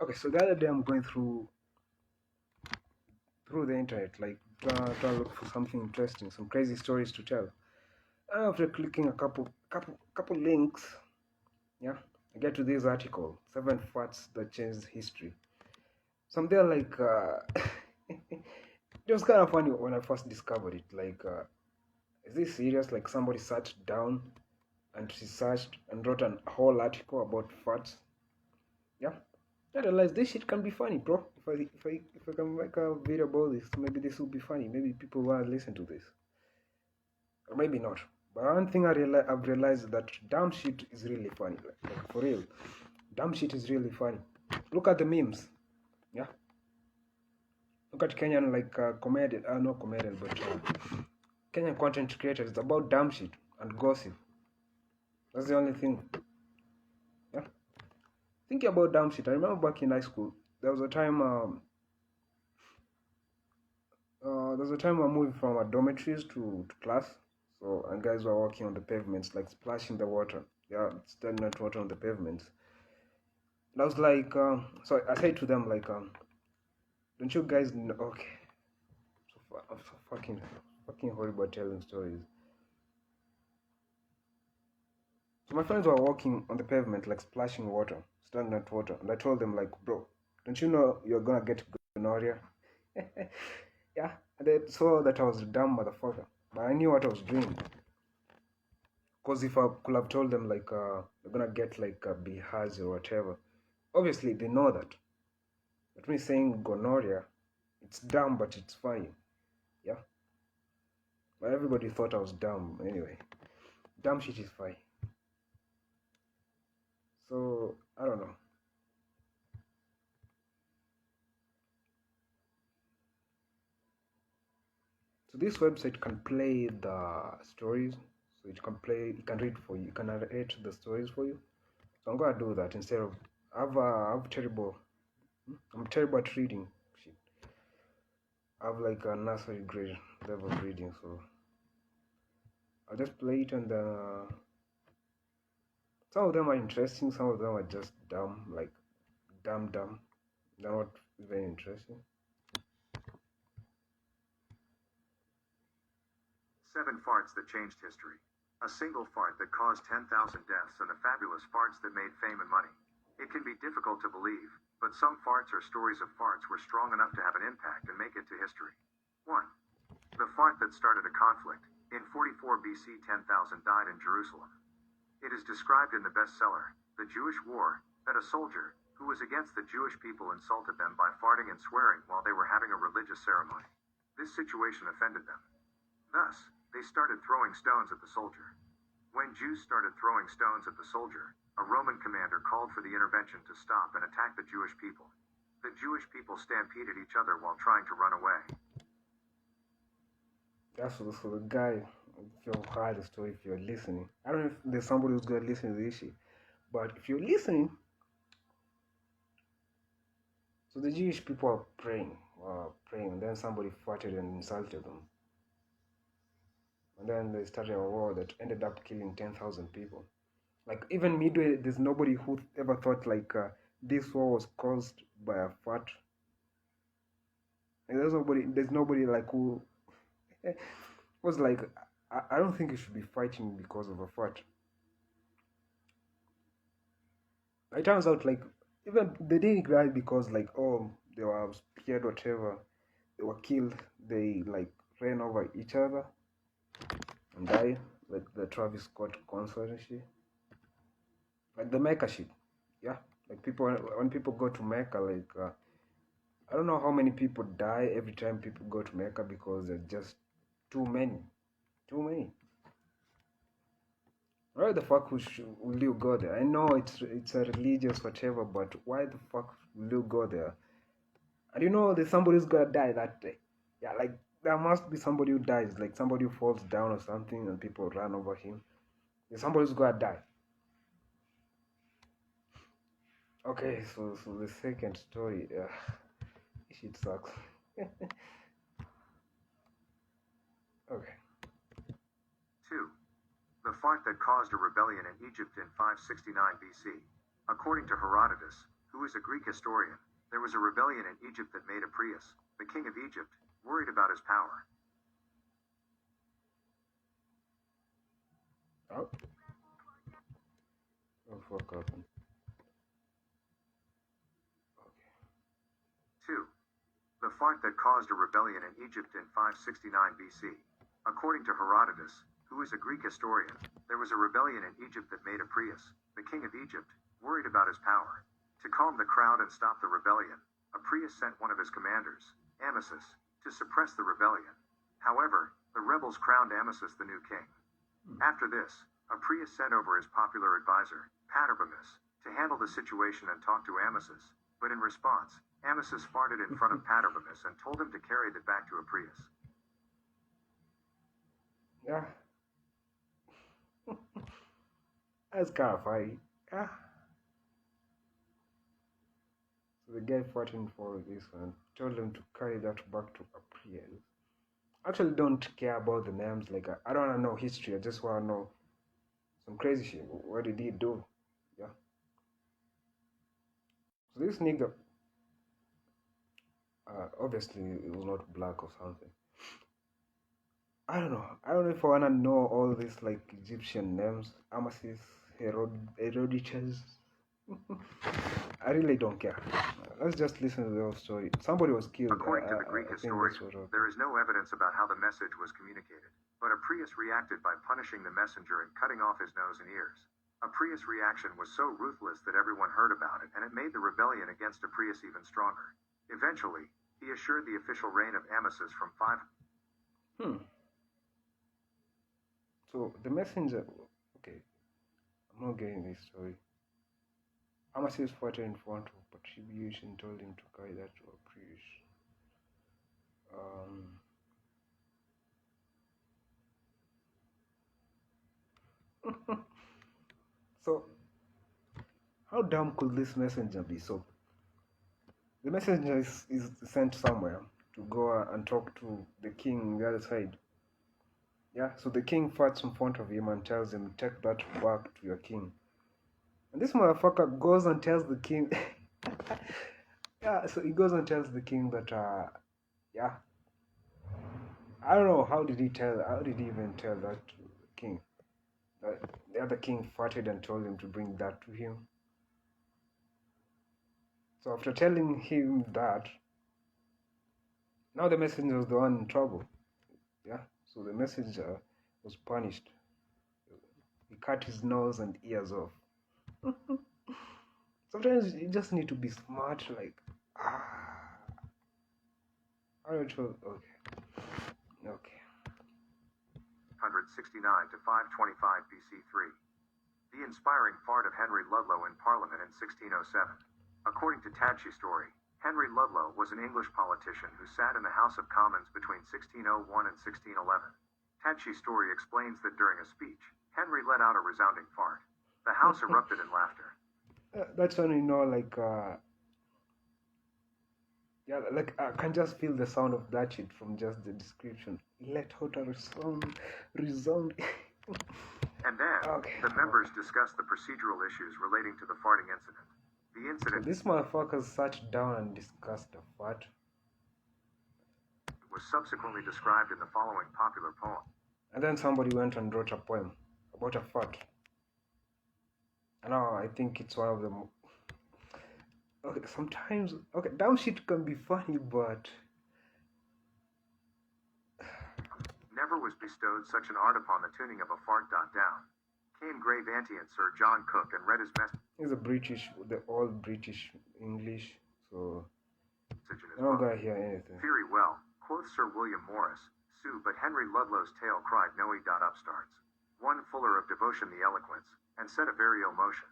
Okay, so the other day I'm going through the internet, like trying to look for something interesting, some crazy stories to tell. And after clicking a couple links, yeah, I get to this article, 7 FARTS that changed history. So I'm there like, it was kind of funny when I first discovered it. Like, is this serious? Like somebody sat down and researched and wrote a whole article about FARTS. Yeah, I realized this shit can be funny, bro. If I can make a video about this, maybe this will be funny. Maybe people will listen to this, or maybe not. But one thing I've realized is that dumb shit is really funny. Like for real, dumb shit is really funny. Look at the memes. Yeah, look at Kenyan like comedian, not comedian, but Kenyan content creators. It's about dumb shit and gossip. That's the only thing. Yeah, thinking about dumb shit. I remember back in high school, there was a time. There's a time I'm moving from our dormitories to class. So, and guys were walking on the pavements, like splashing the water. Yeah, stagnant water on the pavements. And I was like, so I said to them, like, don't you guys know? Okay. I'm so fucking horrible at telling stories. So my friends were walking on the pavement, like splashing water, stagnant water. And I told them, like, bro, don't you know you're gonna get gonorrhea? Yeah, and they saw that I was a dumb motherfucker. But I knew what I was doing. Because if I could have told them, like, you're gonna get, like, a DIAZ or whatever, obviously they know that. But me saying gonorrhea, it's dumb, but it's fine. Yeah? But everybody thought I was dumb anyway. Dumb shit is fine. So, I don't know. So this website can play the stories. So it can read for you. It can narrate the stories for you. So I'm gonna do that instead of, I'm terrible at reading shit. I have like a nursery grade level of reading, so I'll just play it, and some of them are interesting, some of them are just dumb, like dumb. They're not very interesting. 7 farts that changed history. A single fart that caused 10,000 deaths and the fabulous farts that made fame and money. It can be difficult to believe, but some farts or stories of farts were strong enough to have an impact and make it to history. 1. The fart that started a conflict. In 44 BC, 10,000 died in Jerusalem. It is described in the bestseller, The Jewish War, that a soldier, who was against the Jewish people, insulted them by farting and swearing while they were having a religious ceremony. This situation offended them. Thus, they started throwing stones at the soldier. When Jews started throwing stones at the soldier, a Roman commander called for the intervention to stop and attack the Jewish people. The Jewish people stampeded each other while trying to run away. That's for the guy. If you've heard the story, if you're listening, I don't know if there's somebody who's going to listen to this shit, but if you're listening, so the Jewish people are praying, and then somebody farted and insulted them. And then they started a war that ended up killing 10,000 people. Like, even midway, there's nobody who ever thought, like, this war was caused by a fart. And there's nobody, like, who was like, I don't think you should be fighting because of a fart. It turns out, like, even they didn't die because, like, oh, they were scared, whatever. They were killed. They, like, ran over each other and died, like the Travis Scott concert and shit. Like the MECCA shit. Yeah. Like, when people go to MECCA, like, I don't know how many people die every time people go to MECCA because there's just too many. Too many. Why the fuck will you go there? I know it's a religious whatever, but why the fuck will you go there? And you know there's somebody who's gonna die that day. Yeah, like there must be somebody who dies, like somebody who falls down or something and people run over him. There's somebody who's gonna die. Okay, so the second story, shit sucks. Okay. 2. The fart that caused a rebellion in Egypt in 569 BC. According to Herodotus, who is a Greek historian, there was a rebellion in Egypt that made Apries, the king of Egypt, worried about his power. Oh. Oh, fuck happened. Okay. 2. The fart that caused a rebellion in Egypt in 569 BC. According to Herodotus, who is a Greek historian, there was a rebellion in Egypt that made Apries, the king of Egypt, worried about his power. To calm the crowd and stop the rebellion, Apries sent one of his commanders, Amasis, to suppress the rebellion. However, the rebels crowned Amasis the new king. After this, Apries sent over his popular advisor, Patarbemis, to handle the situation and talk to Amasis, but in response, Amasis farted in front of Patarbemis and told him to carry it back to Apries. Yeah. That's kind of funny. Yeah. So the guy fighting for this one told him to carry that back to Apries. Actually don't care about the names, like I don't want to know history, I just want to know some crazy shit. What did he do? Yeah. So this nigga, obviously it was not black or something. I don't know if I want to know all these like Egyptian names, Amasis, Herodotus. I really don't care. Let's just listen to the whole story. Somebody was killed. According to the Greek historian, there is no evidence about how the message was communicated, but Apries reacted by punishing the messenger and cutting off his nose and ears. Apries' reaction was so ruthless that everyone heard about it, and it made the rebellion against Apries even stronger. Eventually, he assured the official reign of Amasis from 5. So the messenger, okay, I'm not getting this story. Amasis fought in front of Patarbemis and told him to carry that to Apries. So, how dumb could this messenger be? So, the messenger is sent somewhere to go and talk to the king on the other side. Yeah, so the king fights in front of him and tells him, take that back to your king. And this motherfucker goes and tells the king, yeah, so he goes and tells the king that, yeah, I don't know, how did he even tell that to the king? That the other king farted and told him to bring that to him. So after telling him that, now the messenger was the one in trouble. Yeah, so the messenger was punished. He cut his nose and ears off. Sometimes you just need to be smart, like, alright, okay. 169 to 525 BC3. The inspiring fart of Henry Ludlow in Parliament in 1607. According to Tadschi story, Henry Ludlow was an English politician who sat in the House of Commons between 1601 and 1611. Tadschi story explains that during a speech, Henry let out a resounding fart. The House erupted in laughter. That's when you know, like, yeah, like I can just feel the sound of that shit from just the description. Let out a resound. And then, the members discussed the procedural issues relating to the farting incident. The incident... So this motherfucker sat down and discussed the fart. ...was subsequently described in the following popular poem. And then somebody went and wrote a poem about a fart. And now I think it's one of the... Okay, sometimes... Okay, dumb shit can be funny, but... Never was bestowed such an art upon the tuning of a fart. Down came grave auntie and Sir John Cook and read his message. He's a British, the old British English, so I don't book. gotta hear anything. Very well, quoth Sir William Morris, Sue, but Henry Ludlow's tale cried no upstarts. One fuller of devotion the eloquence, and said a very ill motion.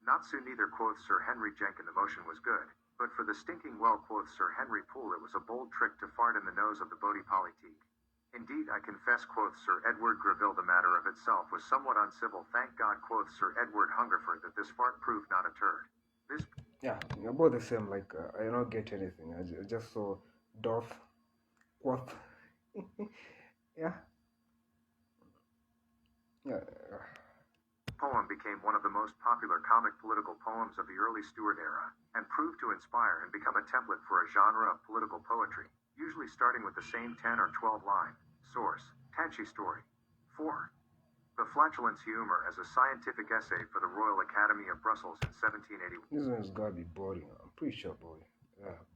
Not so neither quoth Sir Henry Jenkin the motion was good, but for the stinking well quoth Sir Henry Poole it was a bold trick to fart in the nose of the Bodie Politique. Indeed, I confess, quoth Sir Edward Greville, the matter of itself was somewhat uncivil. Thank God, quoth Sir Edward Hungerford, that this fart proved not a turd. This... Yeah, you're both the same, like, I don't get anything. I just saw doth, quoth. Yeah. Yeah. poem became one of the most popular comic political poems of the early Stuart era, and proved to inspire and become a template for a genre of political poetry, usually starting with the same 10 or 12 line. Source: Tanchi Story. 4. The Flatulence Humor as a Scientific Essay for the Royal Academy of Brussels in 1781. This one's gotta be boring. I'm pretty sure, boy.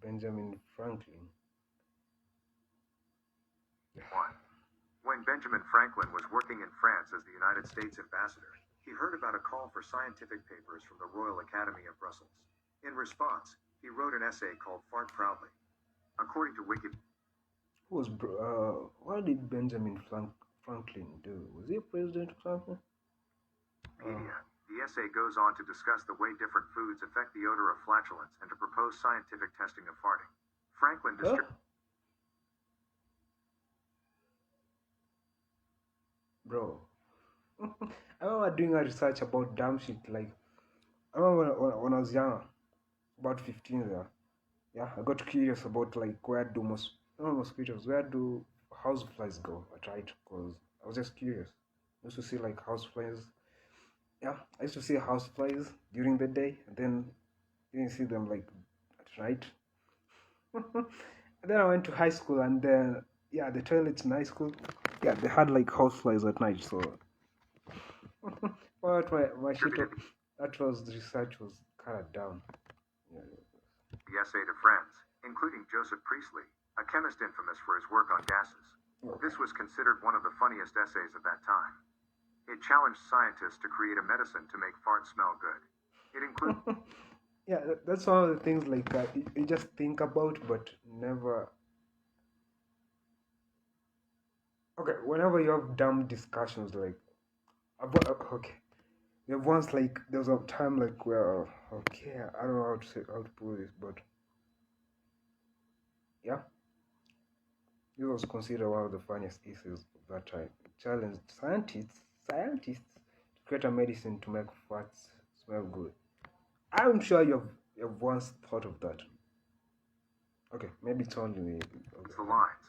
Benjamin Franklin. 1. When Benjamin Franklin was working in France as the United States ambassador, he heard about a call for scientific papers from the Royal Academy of Brussels. In response, he wrote an essay called Fart Proudly. According to Wikipedia, what did Benjamin Franklin do? Was he a president or something? The essay goes on to discuss the way different foods affect the odor of flatulence and to propose scientific testing of farting. Franklin Bro, I remember doing a research about dumb shit. Like, I remember when I was younger, about 15 there. Yeah, I got curious about like where do houseflies go at night? Because I was just curious. I used to see like houseflies. Yeah, I used to see houseflies during the day, and then you didn't see them like at night. And then I went to high school, and then yeah, the toilets in high school, yeah, they had like houseflies at night. So, but my shit, that was the research was kind of down. Yeah. The essay to friends, including Joseph Priestley, a chemist infamous for his work on gases. Okay. This was considered one of the funniest essays of that time. It challenged scientists to create a medicine to make farts smell good. It included... Yeah, that's one of the things like you just think about but never... Okay, whenever you have dumb discussions like... Okay, there was like, there was a time like where... Okay, I don't know how to put this, but... Yeah. This was considered one of the funniest issues of that time. It challenged scientists to create a medicine to make farts smell good. I'm sure you've once thought of that. Okay, maybe it's only me. Okay. The lines.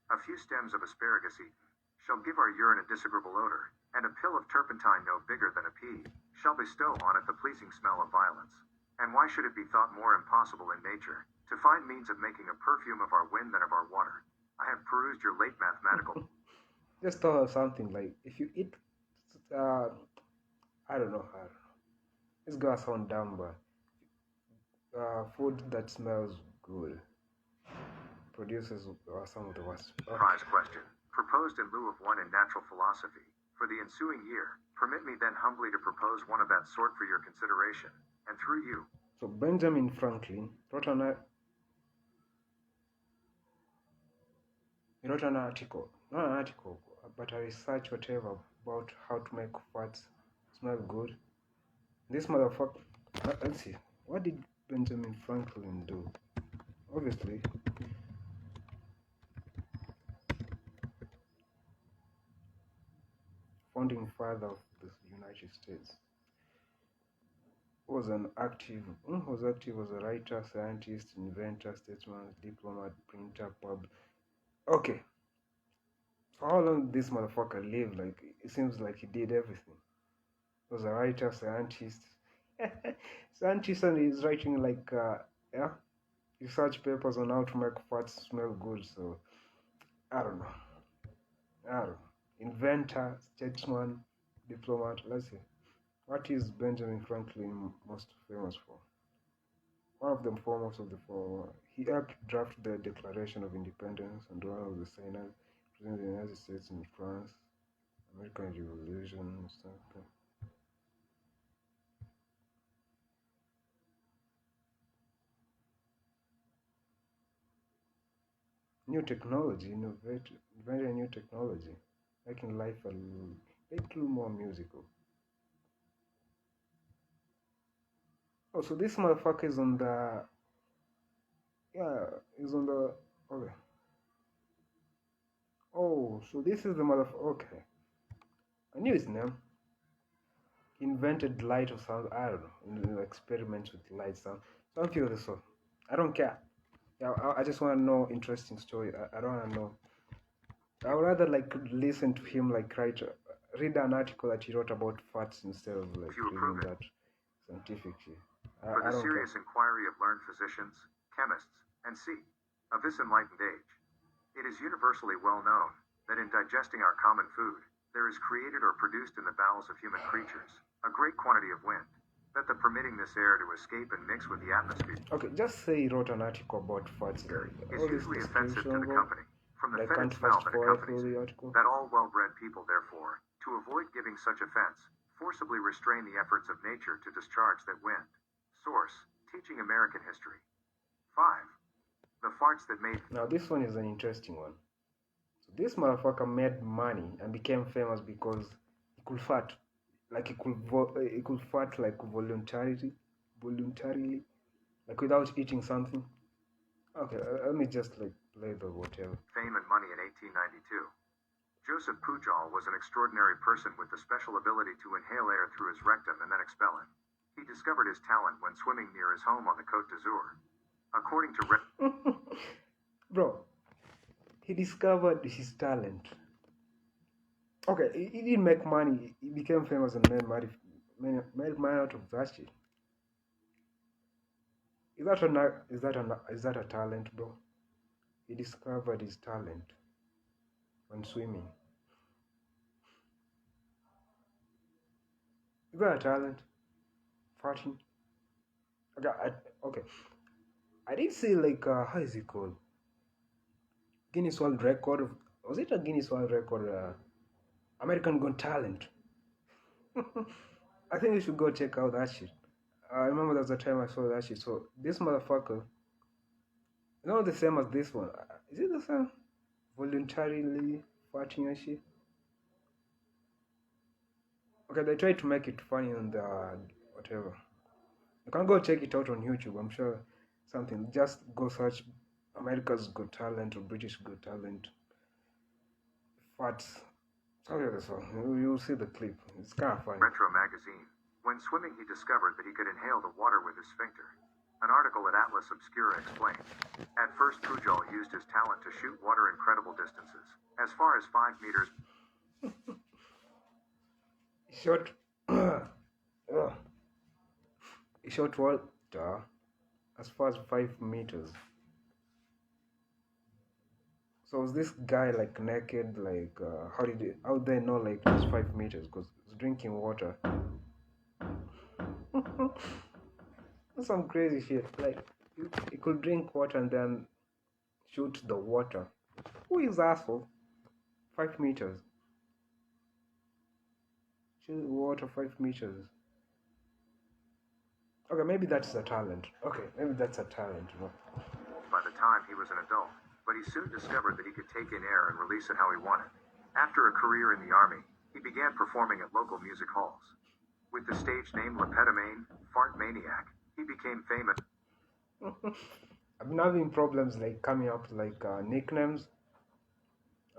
A few stems of asparagus eaten shall give our urine a disagreeable odor, and a pill of turpentine no bigger than a pea shall bestow on it the pleasing smell of violence. And why should it be thought more impossible in nature to find means of making a perfume of our wind than of our water? I have perused your late mathematical... Just thought of something like, if you eat, I don't know. It's gonna sound dumb, but food that smells good produces some of the worst. Prize question, proposed in lieu of one in natural philosophy. For the ensuing year, permit me then humbly to propose one of that sort for your consideration, and through you. So Benjamin Franklin wrote an article, not an article, but a research whatever about how to make farts smell good. This motherfucker, let's see, what did Benjamin Franklin do? Obviously, founding father of the United States, was active as a writer, scientist, inventor, statesman, diplomat, printer, Okay. For how long this motherfucker lived, like, it seems like he did everything. He was a writer, scientist. Scientist, and he's writing, like, research papers on how to make farts smell good, so, I don't know. Inventor, statesman, diplomat, let's see. What is Benjamin Franklin most famous for? One of the foremost of the four. He helped draft the Declaration of Independence and one of the signers representing the United States and France, American Revolution, something. New technology, inventing new technology, making life a little more musical. Oh, so this motherfucker is on the... Yeah, he's on the... Okay. Oh, so this is the motherfucker... Okay. I knew his name. He invented light or something. I don't know. Experiments with light sound. Something of the sort. I don't care. Yeah, I just want to know interesting story. I don't want to know. I would rather like listen to him like write read an article that he wrote about farts instead of like If you approve reading it. that scientifically. For I the don't care. serious inquiry of learned physicians, chemists, and of this enlightened age, it is universally well known that in digesting our common food, there is created or produced in the bowels of human creatures a great quantity of wind, that the permitting this air to escape and mix with the atmosphere. Okay, just say he wrote an article about farts. Is usually offensive to the company, from the I fetid can't smell fast that forward accompanies through the it, article. that all well-bred people, therefore, to avoid giving such offense, forcibly restrain the efforts of nature to discharge that wind. Source, Teaching American History. 5. The farts that made... Now this one is an interesting one. So this motherfucker made money and became famous because he could fart. Like he could fart like voluntarily, like without eating something. Okay, let me just like play the whatever. Fame and money in 1892. Joseph Pujol was an extraordinary person with the special ability to inhale air through his rectum and then expel it. He discovered his talent when swimming near his home on the Côte d'Azur. According to Bro, he discovered his talent. Okay, he didn't make money. He became famous and made money out of that shit. Is that a talent, bro? He discovered his talent when swimming. Is that a talent? Farting? Okay. I did see like how is it called? Guinness World Record. Was it a Guinness World Record? American Got Talent. I think you should go check out that shit. I remember there was a time I saw that shit. So this motherfucker, not the same as this one. Is it the same? Voluntarily farting and shit. Okay, they tried to make it funny on the whatever. You can go check it out on YouTube. I'm sure something. Just go search America's Got Talent or British Got Talent. Farts. Sorry, this one. You'll see the clip. It's kind of funny. Retro Magazine. When swimming, he discovered that he could inhale the water with his sphincter. An article at Atlas Obscura explains. At first, Pujol used his talent to shoot water incredible distances, as far as 5 meters. He shot water as far as 5 meters. So was this guy like naked? Like how they know like it's 5 meters? Because he's drinking water. That's some crazy shit. Like he could drink water and then shoot the water. Who is asshole? 5 meters. Shoot water 5 meters. Okay, maybe that's a talent. Okay, maybe that's a talent. You know? By the time he was an adult, but he soon discovered that he could take in air and release it how he wanted. After a career in the army, he began performing at local music halls. With the stage name Lepetamane, Fart Maniac, he became famous. I've been having problems like coming up like nicknames.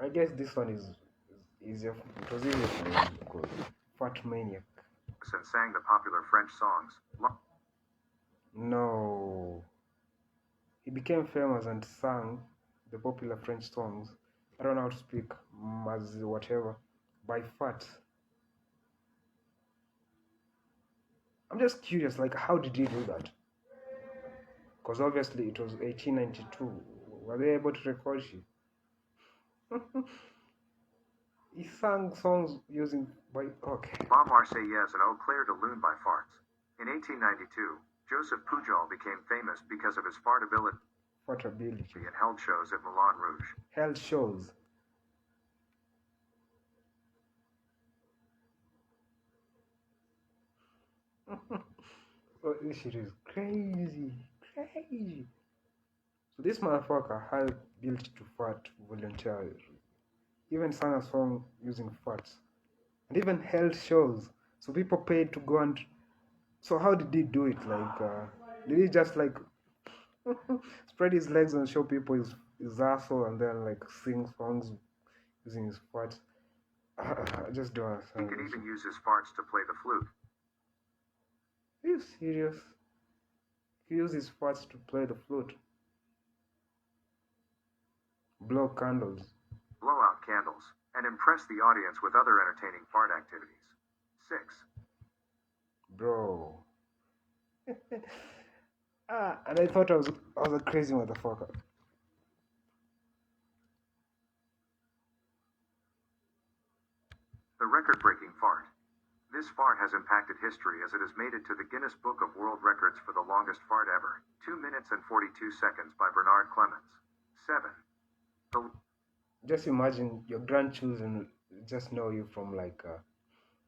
I guess this one is easier. It was easier for me because Fart Maniac. And sang the popular French songs. No. He became famous and sang the popular French songs. I don't know how to speak Maz whatever by FARTS. I'm just curious, like how did he do that? Because obviously it was 1892. Were they able to record it? He sang songs using by okay. La Marseillaise and Eau Claire de Lune by FARTS. In 1892, Joseph Pujol became famous because of his fartability and held shows at Moulin Rouge. Held shows. Oh, this shit is crazy. So this motherfucker had built to fart voluntarily. Even sang a song using farts. And even held shows. So people paid to go and... So how did he do it? Like, did he just like spread his legs and show people his asshole and then like sing songs using his farts? I just don't understand. He could even use his farts to play the flute. Are you serious? He used his farts to play the flute. Blow candles. Blow out candles. and impress the audience with other entertaining fart activities. 6. Bro. And I thought I was a crazy motherfucker. The record-breaking fart. This fart has impacted history as it has made it to the Guinness Book of World Records for the longest fart ever, 2 minutes and 42 seconds by Bernard Clemmens. 7. Just imagine your grandchildren just know you from like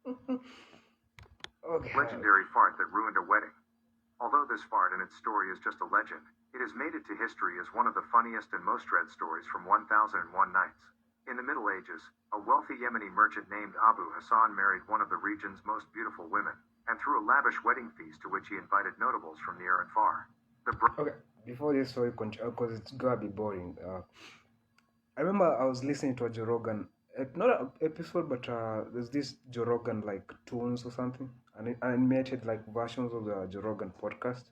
okay. Legendary fart that ruined a wedding. Although this fart and its story is just a legend, it has made it to history as one of the funniest and most read stories from 1001 Nights. In the Middle Ages, a wealthy Yemeni merchant named Abu Hassan married one of the region's most beautiful women, and threw a lavish wedding feast to which he invited notables from near and far. Okay, before this story continues, because it's gonna be boring. I remember I was listening to a Joe Rogan, not an episode, but there's this Joe Rogan like tunes or something, and animated like versions of the Joe Rogan podcast.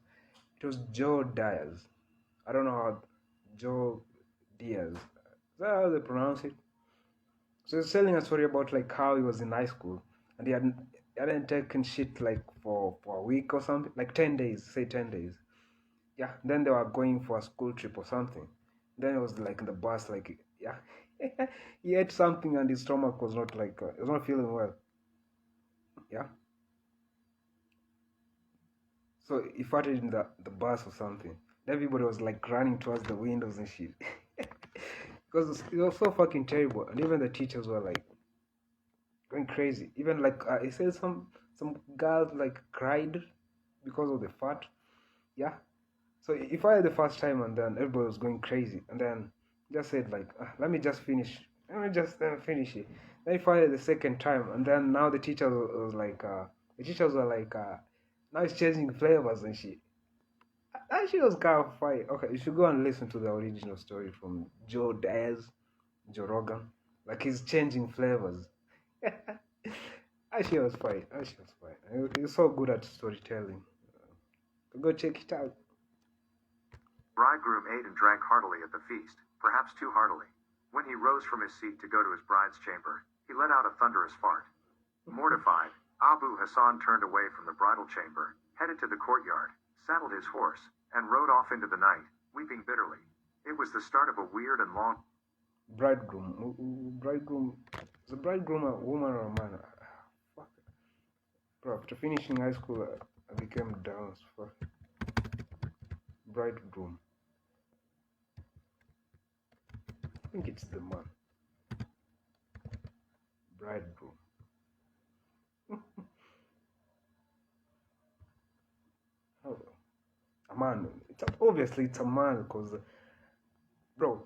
It was Joe Diaz. I don't know how Joe Diaz. Is that how they pronounce it? So he's telling a story about like how he was in high school and he hadn't taken shit like for a week or something, like 10 days, say 10 days. Yeah, then they were going for a school trip or something. Then it was like in the bus, like, yeah, he ate something and his stomach was not like, it was not feeling well. Yeah. So he farted in the bus or something. Everybody was like running towards the windows and shit. Because it was so fucking terrible. And even the teachers were like going crazy. Even like, he said some girls like cried because of the fart. Yeah. So he farted the first time and then everybody was going crazy. And then just said like, let me just finish it. Then he farted the second time. And then now the teachers was like, now it's changing flavors and shit. That shit was kind of funny. Okay, you should go and listen to the original story from Joe Diaz, Joe Rogan. Like he's changing flavors. That shit was funny. He's so good at storytelling. Go check it out. Bridegroom ate and drank heartily at the feast, perhaps too heartily. When he rose from his seat to go to his bride's chamber, he let out a thunderous fart. Mortified, Abu Hassan turned away from the bridal chamber, headed to the courtyard, saddled his horse, and rode off into the night, weeping bitterly. It was the start of a weird and long... Bridegroom. Is a bridegroom a woman or a man? Fuck. Bro, after finishing high school, I became down as fuck. Bridegroom. I think it's the man. Bridegroom. Oh, a man. Obviously it's a man because, bro,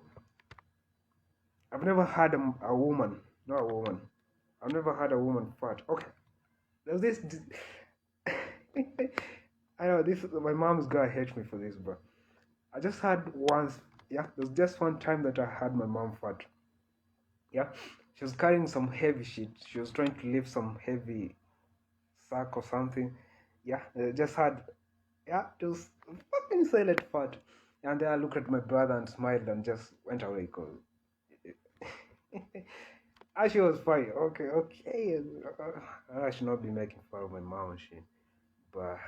I've never had a woman. Not a woman. I've never had a woman fart. Okay. There's this. I know this. My mom's gonna hate me for this, but I just had once. Yeah, there's just one time that I had my mom fart. Yeah, she was carrying some heavy shit. She was trying to lift some heavy sack or something. Yeah, just had. Yeah, just fucking silent fart. And then I looked at my brother and smiled and just went away because. She was fine. Okay. I should not be making fun of my mom and shit. But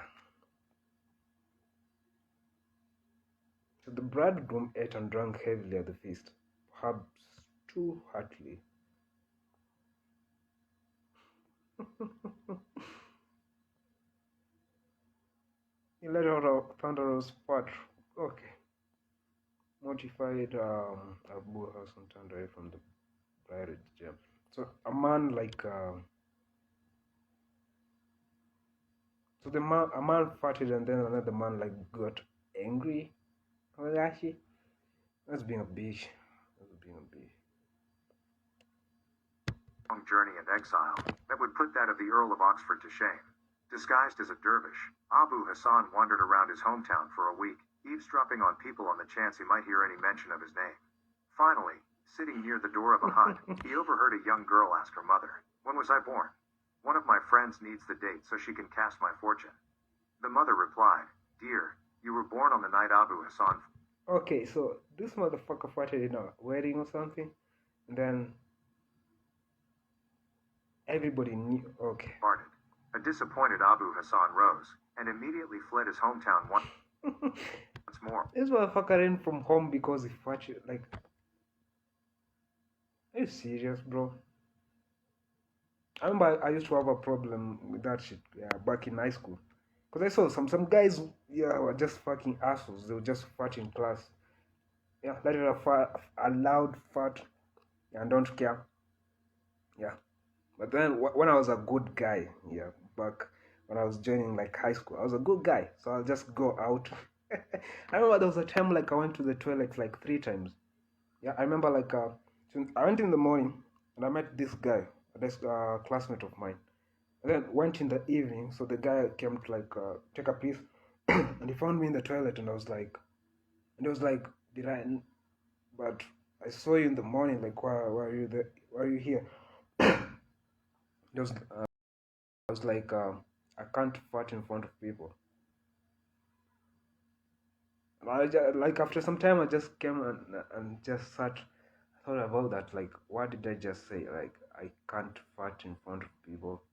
so the bridegroom ate and drank heavily at the feast, perhaps too heartily. He let out a thunderous fart. Okay. Mortified, Abu Hassan turned away from the bride jam. So a man like a man farted and then another man like got angry. Well, actually, that's being a bitch. Long journey and exile that would put that of the Earl of Oxford to shame. Disguised as a dervish, Abu Hassan wandered around his hometown for a week, eavesdropping on people on the chance he might hear any mention of his name. Finally, sitting near the door of a hut, he overheard a young girl ask her mother, "When was I born? One of my friends needs the date so she can cast my fortune." The mother replied, "Dear, you were born on the night Abu Hassan..." Okay, so this motherfucker farted in a wedding or something, and then Everybody knew. Okay. farted. A disappointed Abu Hassan rose and immediately fled his hometown once more. This motherfucker ran from home because he farted. Like, are you serious, bro? I remember I used to have a problem with that shit back in high school. Because I saw some guys, were just fucking assholes. They were just fart in class. Yeah, let it a loud fart and don't care. Yeah. But then when I was a good guy, back when I was joining like high school, I was a good guy. So I'll just go out. I remember there was a time like I went to the toilet like 3 times. Yeah, I remember like I went in the morning and I met this guy, this classmate of mine. And then went in the evening, so the guy came to like take a piss, and he found me in the toilet, and he was like, did I? But I saw you in the morning. Like, why are you there? Why are you here? I was like, I can't fart in front of people. And like after some time, I just came and just sat. I thought about that. Like, what did I just say? Like, I can't fart in front of people.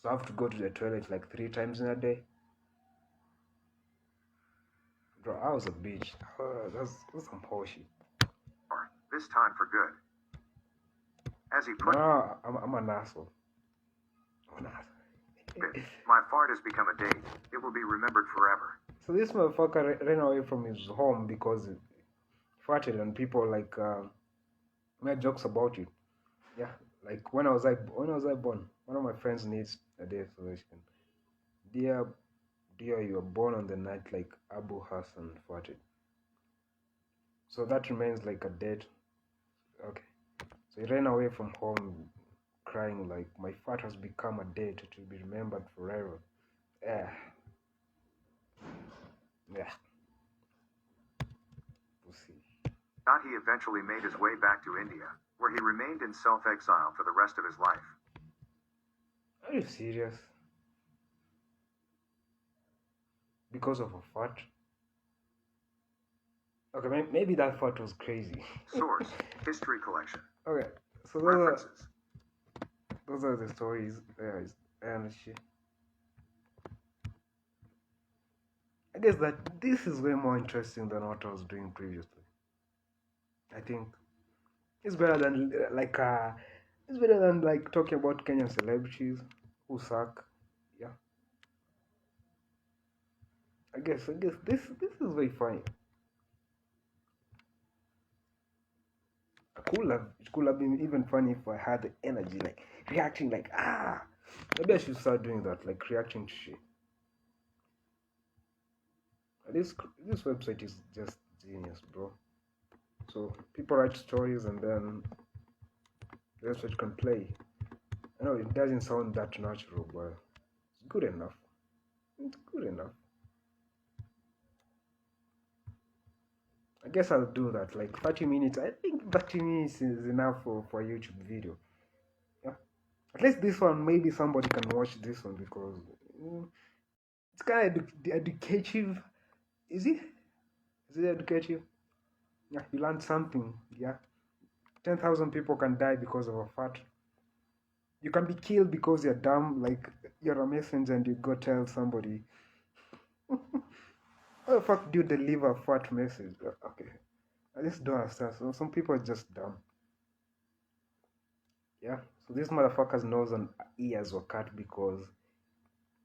So I have to go to the toilet like 3 times in a day. Bro, I was a bitch. That's some horseshit. This time for good. As he put No, I'm an asshole. I'm an asshole. it, my fart has become a date. It will be remembered forever. So this motherfucker ran away from his home because he farted and people like made jokes about it. Yeah, like when I was born, one of my friends needs a day so she can. Dear, you were born on the night like Abu Hassan farted. So that remains like a dead. Okay. So he ran away from home crying like my fart has become a date to be remembered forever. Yeah. Pussy. Thought he eventually made his way back to India, where he remained in self-exile for the rest of his life. Are you serious? Because of a fart? Okay, maybe that fart was crazy. Source: History Collection. Okay, so References. those are the stories. And shit. I guess that this is way more interesting than what I was doing previously. I think it's better than talking about Kenyan celebrities who suck. Yeah. I guess this is very funny. It could have been even funny if I had the energy, like reacting like maybe I should start doing that, like reacting to shit. This website is just genius, bro. So people write stories and then the website can play. I know it doesn't sound that natural, but it's good enough. It's good enough. I guess I'll do that, like 30 minutes. I think 30 minutes is enough for a YouTube video. Yeah. At least this one, maybe somebody can watch this one because it's kind of educative. Is it? Is it educative? Yeah, you learned something. Yeah. 10,000 people can die because of a fart. You can be killed because you're dumb, like you're a messenger and you go tell somebody. How the fuck do you deliver a fart message? Okay. I just don't understand. So some people are just dumb. Yeah. So this motherfucker's nose and ears were cut because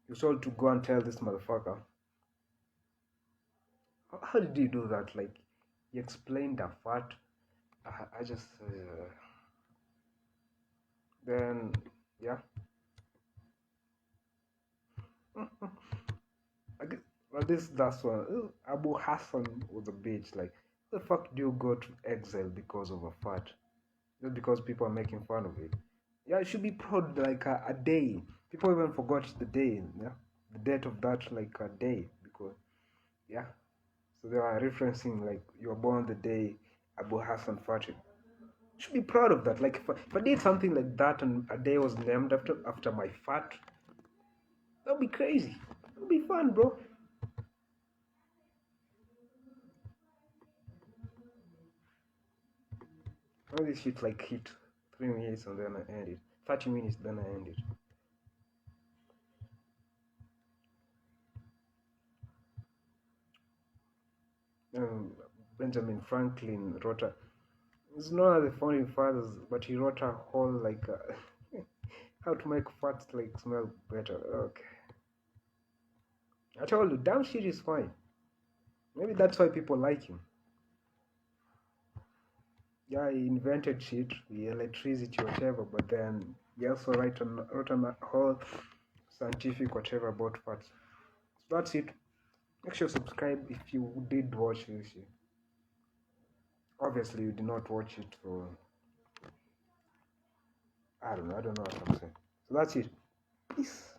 you told to go and tell this motherfucker. How did you do that? Like, he explained the fart. I just then yeah. I guess, well, that's one. Abu Hassan was a bitch. Like, the fuck do you go to exile because of a fart? Just because people are making fun of it. Yeah, it should be proud like a day. People even forgot the day. Yeah, the date of that like a day because yeah. So they are referencing like you were born the day Abu Hassan farted. Should be proud of that. Like if I did something like that and a day was named after my fart, that would be crazy. That would be fun, bro. All this shit like hit 3 minutes and then I end it. 30 minutes, then I end it. Benjamin Franklin wrote he's not the founding fathers, but he wrote a whole like how to make farts like smell better. Okay, I told you, damn shit is fine. Maybe that's why people like him. Yeah, he invented shit, the electricity, whatever, but then he also wrote on a whole scientific whatever about farts. So that's it. Make sure you subscribe if you did watch this shit. Obviously, you did not watch it, so I don't know what I'm saying. So that's it. Peace.